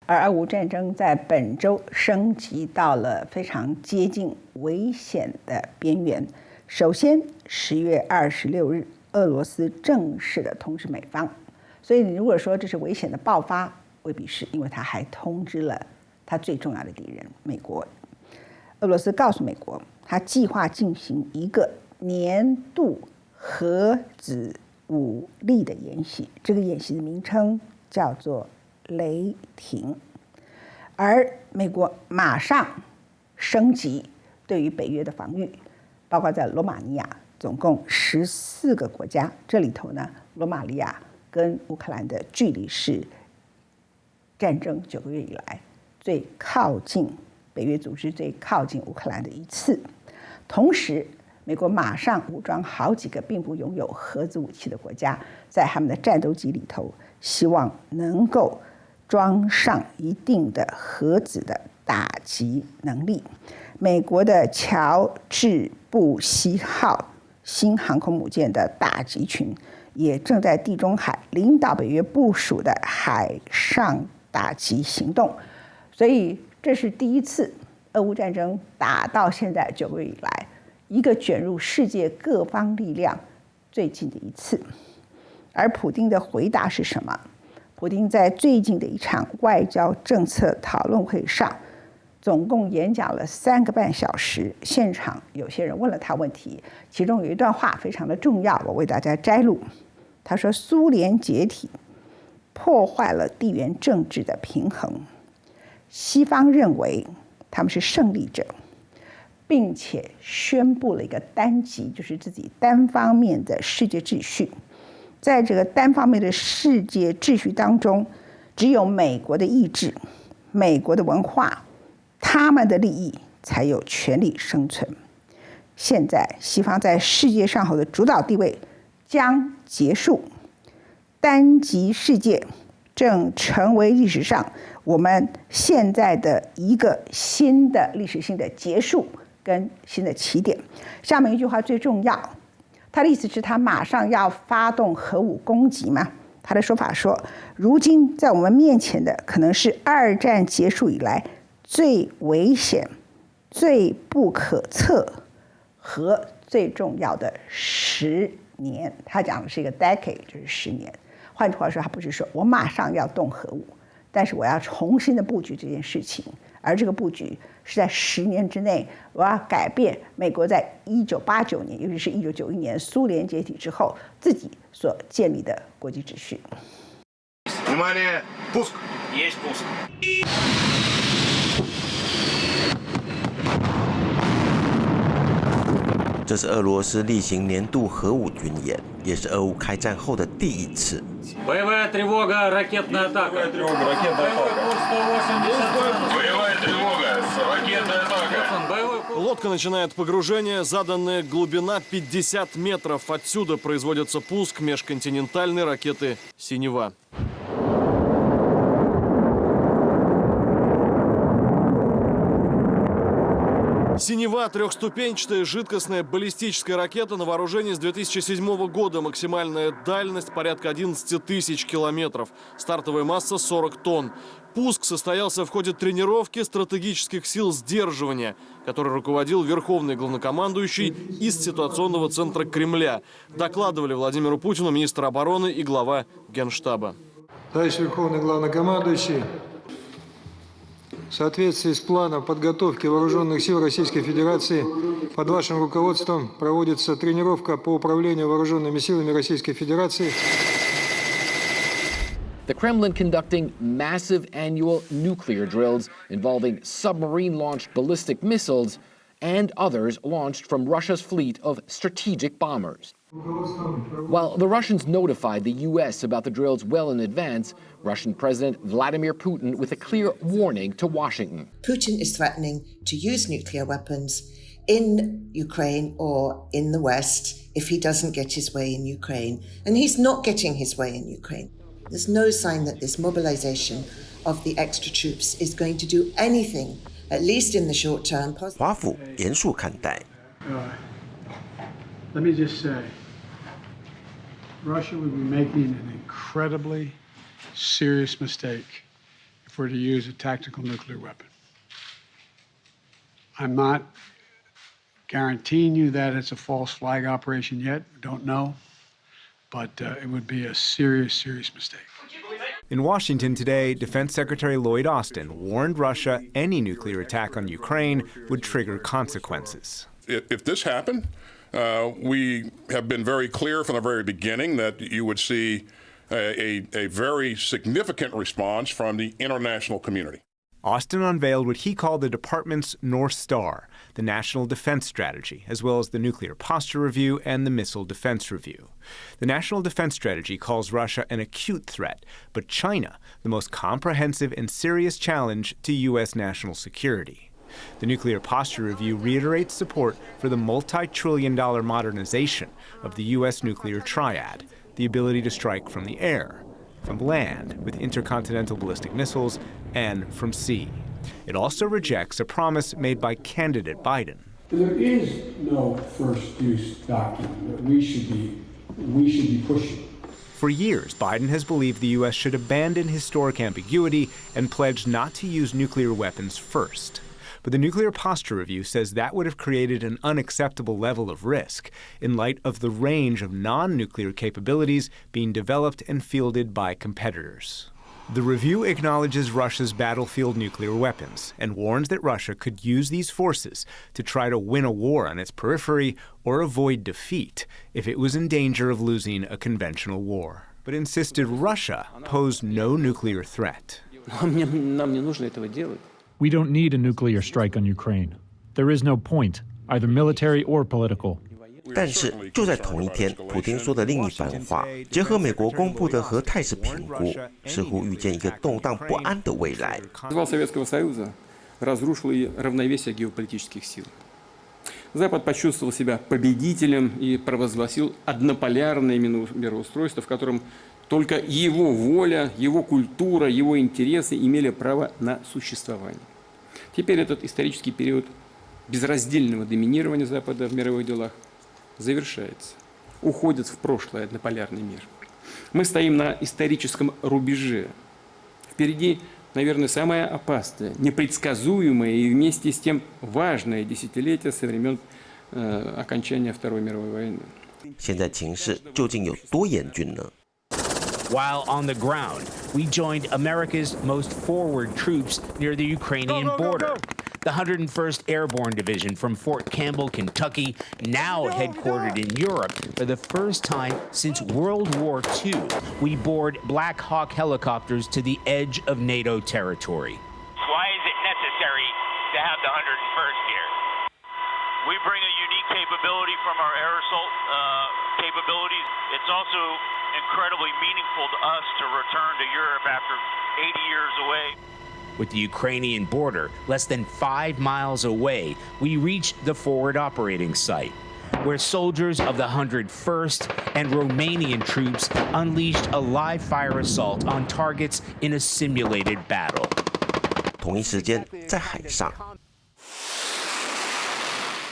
而俄乌战争在本周升级到了非常接近危险的边缘。首先，10月26日，俄罗斯正式的通知美方，所以你如果说这是危险的爆发，未必是，因为他还通知了他最重要的敌人美国。俄罗斯告诉美国，他计划进行一个年度核子武力的演习，这个演习的名称叫做雷霆，而美国马上升级对于北约的防御，包括在罗马尼亚，总共14个国家，这里头呢，罗马尼亚跟乌克兰的距离是战争9个月以来最靠近北约组织、最靠近乌克兰的一次。同时，美国马上武装好几个并不拥有核子武器的国家，在他们的战斗机里头，希望能够装上一定的核子的打击能力。美国的乔治·布希号新航空母舰的打击群也正在地中海领导北约部署的海上打击行动，所以这是第一次俄乌战争打到现在9个月以来，一个卷入世界各方力量最近的一次。而普丁的回答是什么？普丁在最近的一场外交政策讨论会上，总共演讲了3个半小时。现场有些人问了他问题，其中有一段话非常的重要，我为大家摘录。他说：“苏联解体破坏了地缘政治的平衡，西方认为他们是胜利者，并且宣布了一个单极，就是自己单方面的世界秩序。在这个单方面的世界秩序当中，只有美国的意志、美国的文化、他们的利益才有权利生存。现在西方在世界上头的主导地位将结束，单极世界正成为历史上我们现在的一个新的历史性的结束跟新的起点。”下面一句话最重要，他的意思是他马上要发动核武攻击嘛？他的说法说，如今在我们面前的可能是2战结束以来最危险、最不可测和最重要的10年。他讲的是一个 decade， 就是10年。换句话说，他不是说我马上要动核武，但是我要重新的布局这件事情，而这个布局是在10年之内，我要改变美国在1989年，尤其是1991年苏联解体之后自己所建立的国际秩序。Внимание, пуск! Есть пуск. 这是俄罗斯例行年度核武军演，也是俄乌开战后的第一次。Боевая тревога, ракетная атака. Боевая тревога, ракетная атака. Боевая тревога, ракетная атака. Лодка начинает погружение. Заданная глубина 50 метров. Отсюда производится пуск межконтинентальной ракеты «Синева». «Синева» — трехступенчатая жидкостная баллистическая ракета на вооружении с 2007 года. Максимальная дальность порядка 11 тысяч километров. Стартовая масса 40 тонн. Пуск состоялся в ходе тренировки стратегических сил сдерживания, которой руководил верховный главнокомандующий из ситуационного центра Кремля. Докладывали Владимиру Путину министр обороны и глава Генштаба. Товарищ верховный главнокомандующий, в соответствии с планом подготовки вооруженных сил Российской Федерации под вашим руководством проводится тренировка по управлению вооруженными силами Российской Федерации. The Kremlin conducting massive annual nuclear drills involving submarine-launched ballistic missiles and others launched from Russia's fleet of strategic bombers. While the Russians notified the U.S. about the drills well in advance, Russian President Vladimir Putin with a clear warning to Washington. Putin is threatening to use nuclear weapons in Ukraine or in the West if he doesn't get his way in Ukraine. And he's not getting his way in Ukraine. There's no sign that this mobilization of the extra troops is going to do anything, at least in the short term. 华府严肃看待。Let me just say, Russia would be making an incredibly serious mistake if for to use a tactical nuclear weapon. I'm not guaranteeing you that it's a false flag operation yet. Don't know. But it would be a serious, serious mistake. In Washington today, Defense Secretary Lloyd Austin warned Russia any nuclear attack on Ukraine would trigger consequences. If this happened, we have been very clear from the very beginning that you would see a very significant response from the international community. Austin unveiled what he called the department's North Star, the National Defense Strategy, as well as the Nuclear Posture Review and the Missile Defense Review. The National Defense Strategy calls Russia an acute threat, but China the most comprehensive and serious challenge to U.S. national security. The Nuclear Posture Review reiterates support for the multi-trillion-dollar modernization of the U.S. nuclear triad, the ability to strike from the air, from land with intercontinental ballistic missiles, and from sea. It also rejects a promise made by candidate Biden. There is no first use doctrine that we should be pushing. For years, Biden has believed the U.S. should abandon historic ambiguity and pledge not to use nuclear weapons first. But the Nuclear Posture Review says that would have created an unacceptable level of risk in light of the range of non-nuclear capabilities being developed and fielded by competitors. The review acknowledges Russia's battlefield nuclear weapons and warns that Russia could use these forces to try to win a war on its periphery or avoid defeat if it was in danger of losing a conventional war, but insisted Russia posed no nuclear threat. We don't need a nuclear strike on Ukraine. There is no point, either military or political. 但是就在同一天，普丁说的另一番话，结合美国公布的核态势评估，似乎预见一个动荡不安的未来。Развал Советского Союза разрушил и равновесие геополитических сил. Запад почувствовал себя победителем и провозгласил однополярное мироустройство, в котором только его воля, его культура, его интересы имели право на существование. Теперь этот исторический период безраздельного доминирования Запада в мировых делах завершается. Уходит в прошлое однополярный мир. Мы стоим на историческом рубеже. Впереди, наверное, самое опасное, непредсказуемое и вместе с тем важное десятилетие со времен окончания Второй мировой войны. 现在情势究竟有多严峻呢？ While on the ground, we joined America's most forward troops near the Ukrainian border. The 101st Airborne Division from Fort Campbell, Kentucky, now headquartered in Europe for the first time since World War II. We board Black Hawk helicopters to the edge of NATO territory. Why is it necessary to have the 101st here? We bring a unique capability from our air assault capabilities. It's also incredibly meaningful to us to return to Europe after 80 years away. With the Ukrainian border less than 5 miles away, we reached the forward operating site, where soldiers of the 101st and Romanian troops unleashed a live-fire assault on targets in a simulated battle. 同一时间，在海上。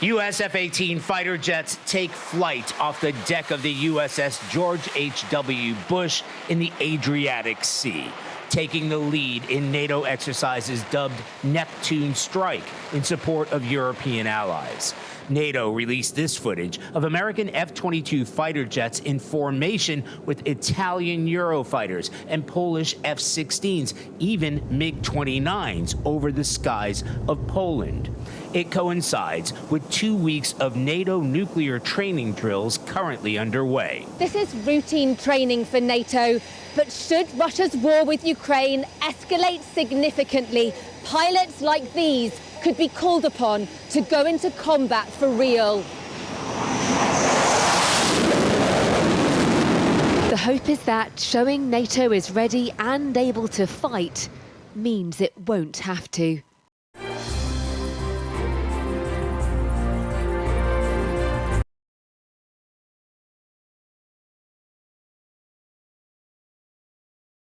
U.S. F-18 fighter jets take flight off the deck of the USS George H.W. Bush in the Adriatic Sea, taking the lead in NATO exercises dubbed Neptune Strike in support of European allies. NATO released this footage of American F-22 fighter jets in formation with Italian Eurofighters and Polish F-16s, even MiG-29s over the skies of Poland. It coincides with 2 weeks of NATO nuclear training drills currently underway. This is routine training for NATO, but should Russia's war with Ukraine escalate significantly, pilots like these could be called upon to go into combat for real. The hope is that showing NATO is ready and able to fight means it won't have to.